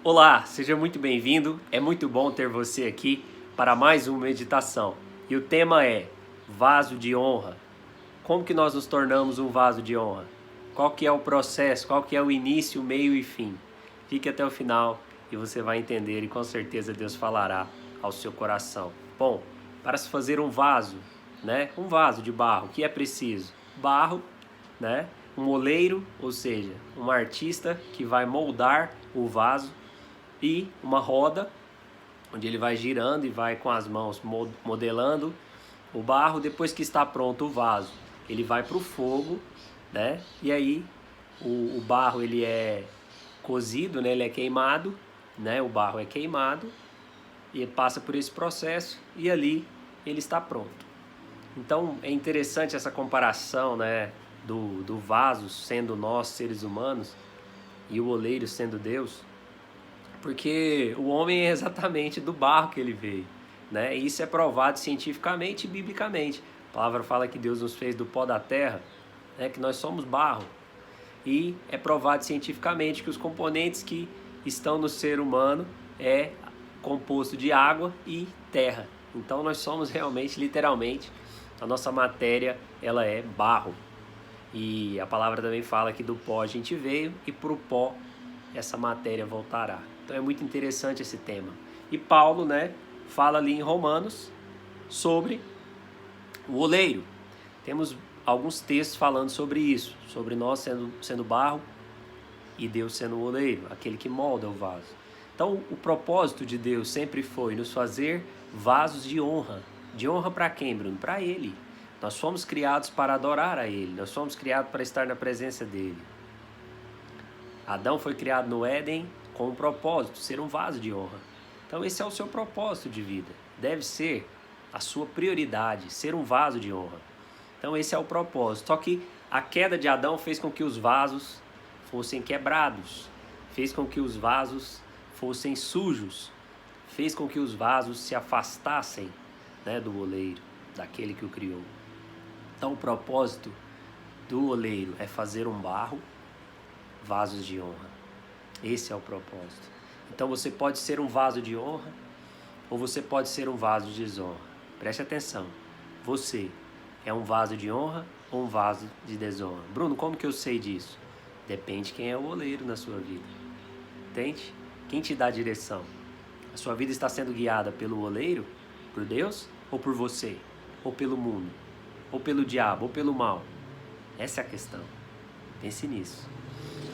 Olá, seja muito bem-vindo. É muito bom ter você aqui para mais uma meditação. E o tema é vaso de honra. Como que nós nos tornamos um vaso de honra? Qual que é o processo? Qual que é o início, meio e fim? Fique até o final e você vai entender e com certeza Deus falará ao seu coração. Bom, para se fazer um vaso, Um vaso de barro, o que é preciso? Barro, Um oleiro, ou seja, um artista que vai moldar o vaso e uma roda, onde ele vai girando e vai com as mãos modelando o barro. Depois que está pronto o vaso, ele vai para o fogo, E aí o barro ele é cozido, Ele é queimado, O barro é queimado e ele passa por esse processo e ali ele está pronto. Então é interessante essa comparação, do vaso sendo nós, seres humanos, e o oleiro sendo Deus, porque o homem é exatamente do barro que ele veio, E isso é provado cientificamente e biblicamente. A palavra fala que Deus nos fez do pó da terra, que nós somos barro. E é provado cientificamente que os componentes que estão no ser humano é composto de água e terra. Então nós somos realmente, literalmente, a nossa matéria ela é barro. E a palavra também fala que do pó a gente veio e para o pó essa matéria voltará. Então é muito interessante esse tema. E Paulo, fala ali em Romanos sobre o oleiro. Temos alguns textos falando sobre isso, sobre nós sendo barro e Deus sendo o oleiro, aquele que molda o vaso. Então o propósito de Deus sempre foi nos fazer vasos de honra. De honra para quem, Bruno? Para Ele. Nós fomos criados para adorar a Ele, nós fomos criados para estar na presença dEle. Adão foi criado no Éden com um propósito, ser um vaso de honra. Então esse é o seu propósito de vida, deve ser a sua prioridade, ser um vaso de honra. Então esse é o propósito. Só que a queda de Adão fez com que os vasos fossem quebrados, fez com que os vasos fossem sujos, fez com que os vasos se afastassem, do oleiro, daquele que o criou. Então o propósito do oleiro é fazer um barro, vasos de honra. Esse é o propósito. Então você pode ser um vaso de honra ou você pode ser um vaso de desonra. Preste atenção. Você é um vaso de honra ou um vaso de desonra? Bruno, como que eu sei disso? Depende quem é o oleiro na sua vida. Entende? Quem te dá a direção? A sua vida está sendo guiada pelo oleiro, por Deus, ou por você? Ou pelo mundo? Ou pelo diabo? Ou pelo mal? Essa é a questão. Pense nisso.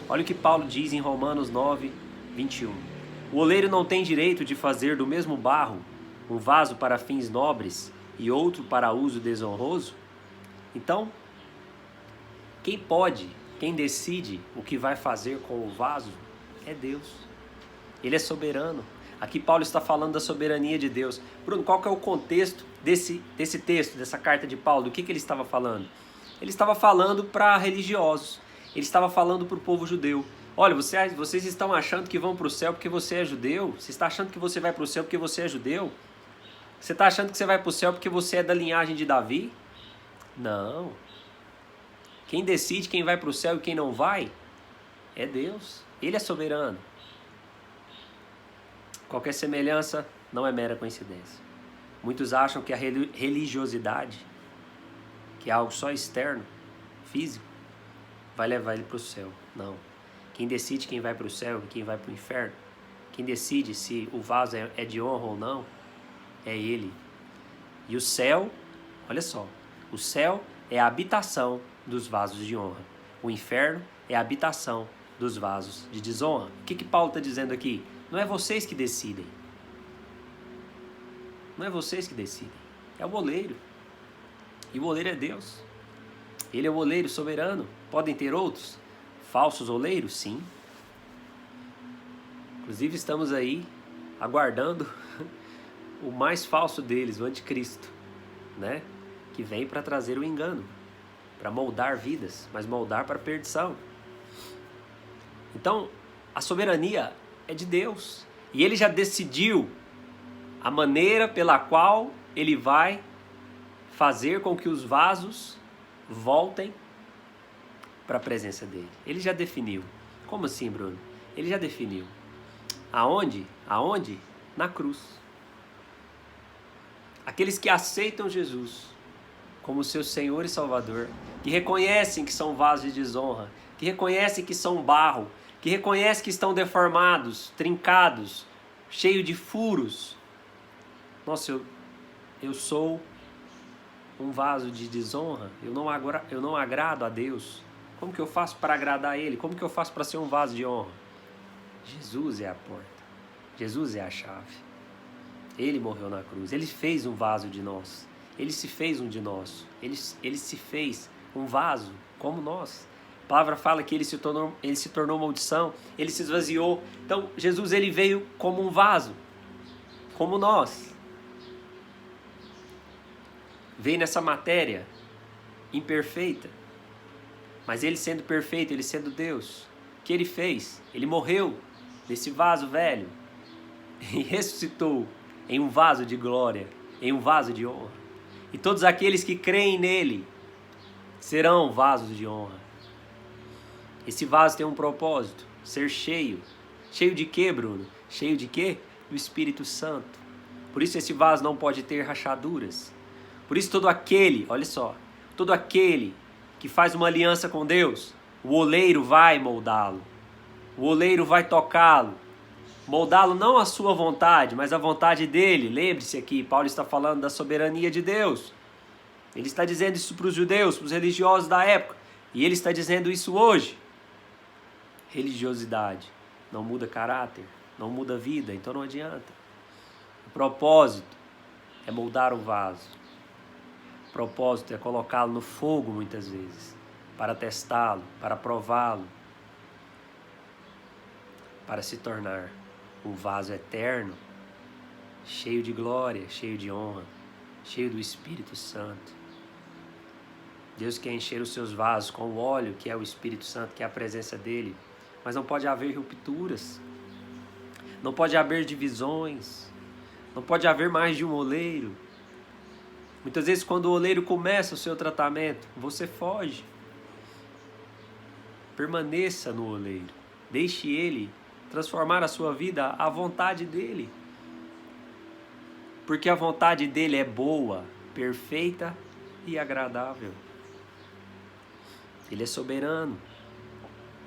Olha o que Paulo diz em Romanos 9, 21. O oleiro não tem direito de fazer do mesmo barro um vaso para fins nobres e outro para uso desonroso? Então, quem decide o que vai fazer com o vaso é Deus. Ele é soberano. Aqui Paulo está falando da soberania de Deus. Bruno, qual que é o contexto desse texto, dessa carta de Paulo? Do que ele estava falando? Ele estava falando para religiosos. Ele estava falando para o povo judeu. Olha, vocês estão achando que vão para o céu porque você é judeu? Você está achando que você vai para o céu porque você é judeu? Você está achando que você vai para o céu porque você é da linhagem de Davi? Não. Quem decide quem vai para o céu e quem não vai é Deus. Ele é soberano. Qualquer semelhança não é mera coincidência. Muitos acham que a religiosidade, que é algo só externo, físico, vai levar ele para o céu. Não. Quem decide quem vai para o céu e quem vai para o inferno, quem decide se o vaso é de honra ou não, é Ele. E o céu, olha só, o céu é a habitação dos vasos de honra. O inferno é a habitação dos vasos de desonra. O que Paulo está dizendo aqui? Não é vocês que decidem. Não é vocês que decidem. É o oleiro. E o oleiro é Deus. Ele é o oleiro soberano. Podem ter outros falsos oleiros? Sim. Inclusive estamos aí aguardando o mais falso deles, o anticristo, Que vem para trazer o engano, para moldar vidas, mas moldar para a perdição. Então, a soberania é de Deus. E Ele já decidiu a maneira pela qual Ele vai fazer com que os vasos voltem para a presença dele. Ele já definiu. Como assim, Bruno? Ele já definiu. Aonde? Aonde? Na cruz. Aqueles que aceitam Jesus como seu Senhor e Salvador, que reconhecem que são vasos de desonra, que reconhecem que são barro, que reconhecem que estão deformados, trincados, cheios de furos. Nossa, eu sou um vaso de desonra, eu não agrado a Deus. Como que eu faço para agradar a Ele? Como que eu faço para ser um vaso de honra? Jesus é a porta, Jesus é a chave. Ele morreu na cruz, Ele fez um vaso de nós, Ele se fez um de nós, Ele se fez um vaso como nós. A palavra fala que ele se tornou maldição, Ele se esvaziou. Então Jesus, Ele veio como um vaso, como nós. Veio nessa matéria imperfeita, mas Ele sendo perfeito, Ele sendo Deus, o que Ele fez? Ele morreu nesse vaso velho e ressuscitou em um vaso de glória, em um vaso de honra. E todos aqueles que creem nele serão vasos de honra. Esse vaso tem um propósito, ser cheio. Cheio de quê, Bruno? Cheio de quê? Do Espírito Santo. Por isso esse vaso não pode ter rachaduras. Por isso todo aquele, olha só, todo aquele que faz uma aliança com Deus, o oleiro vai moldá-lo. O oleiro vai tocá-lo. Moldá-lo não à sua vontade, mas à vontade dele. Lembre-se aqui, Paulo está falando da soberania de Deus. Ele está dizendo isso para os judeus, para os religiosos da época. E ele está dizendo isso hoje. Religiosidade não muda caráter, não muda vida, então não adianta. O propósito é moldar o vaso. O propósito é colocá-lo no fogo muitas vezes, para testá-lo, para prová-lo, para se tornar um vaso eterno, cheio de glória, cheio de honra, cheio do Espírito Santo. Deus quer encher os seus vasos com o óleo, que é o Espírito Santo, que é a presença dele, mas não pode haver rupturas, não pode haver divisões, não pode haver mais de um oleiro. Muitas vezes quando o oleiro começa o seu tratamento, você foge. Permaneça no oleiro, deixe ele transformar a sua vida à vontade dele. Porque a vontade dele é boa, perfeita e agradável. Ele é soberano.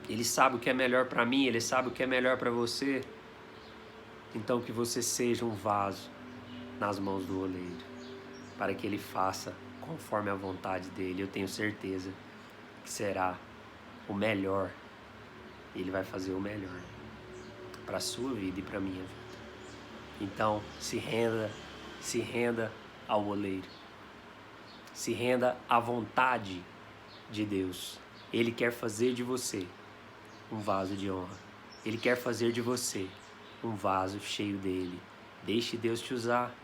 Ele sabe o que é melhor para mim, ele sabe o que é melhor para você. Então que você seja um vaso nas mãos do oleiro, para que ele faça conforme a vontade dele. Eu tenho certeza que será o melhor. Ele vai fazer o melhor para a sua vida e para a minha vida. Então, se renda ao oleiro. Se renda à vontade de Deus. Ele quer fazer de você um vaso de honra. Ele quer fazer de você um vaso cheio dele. Deixe Deus te usar.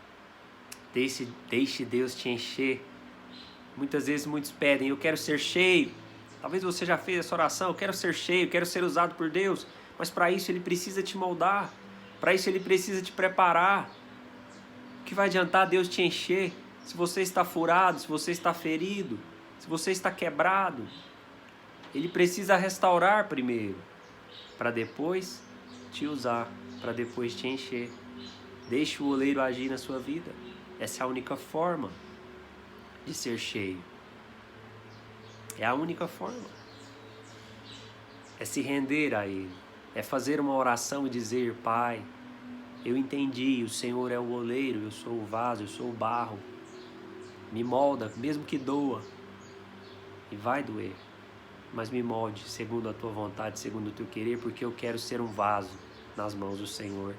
Deixe Deus te encher. Muitas vezes muitos pedem, eu quero ser cheio. Talvez você já fez essa oração, eu quero ser cheio, eu quero ser usado por Deus. Mas para isso Ele precisa te moldar. Para isso Ele precisa te preparar. O que vai adiantar Deus te encher se você está furado, se você está ferido, se você está quebrado? Ele precisa restaurar primeiro, para depois te usar, para depois te encher. Deixe o oleiro agir na sua vida. Essa é a única forma de ser cheio. É a única forma. É se render a Ele. É fazer uma oração e dizer, Pai, eu entendi, o Senhor é o oleiro, eu sou o vaso, eu sou o barro. Me molda, mesmo que doa. E vai doer. Mas me molde segundo a tua vontade, segundo o teu querer, porque eu quero ser um vaso nas mãos do Senhor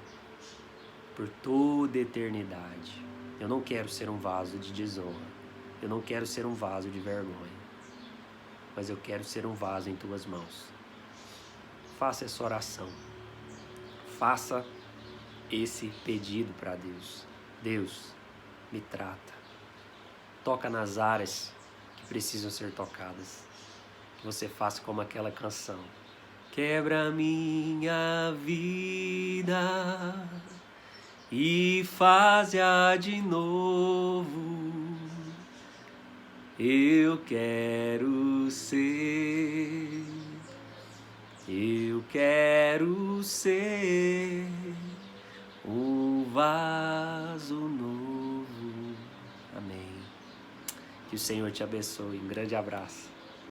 por toda a eternidade. Eu não quero ser um vaso de desonra. Eu não quero ser um vaso de vergonha. Mas eu quero ser um vaso em tuas mãos. Faça essa oração. Faça esse pedido para Deus. Deus, me trata. Toca nas áreas que precisam ser tocadas. Que você faça como aquela canção. Quebra minha vida e faz-a de novo. Eu quero ser Eu quero ser um vaso novo. Amém. Que o Senhor te abençoe. Um grande abraço.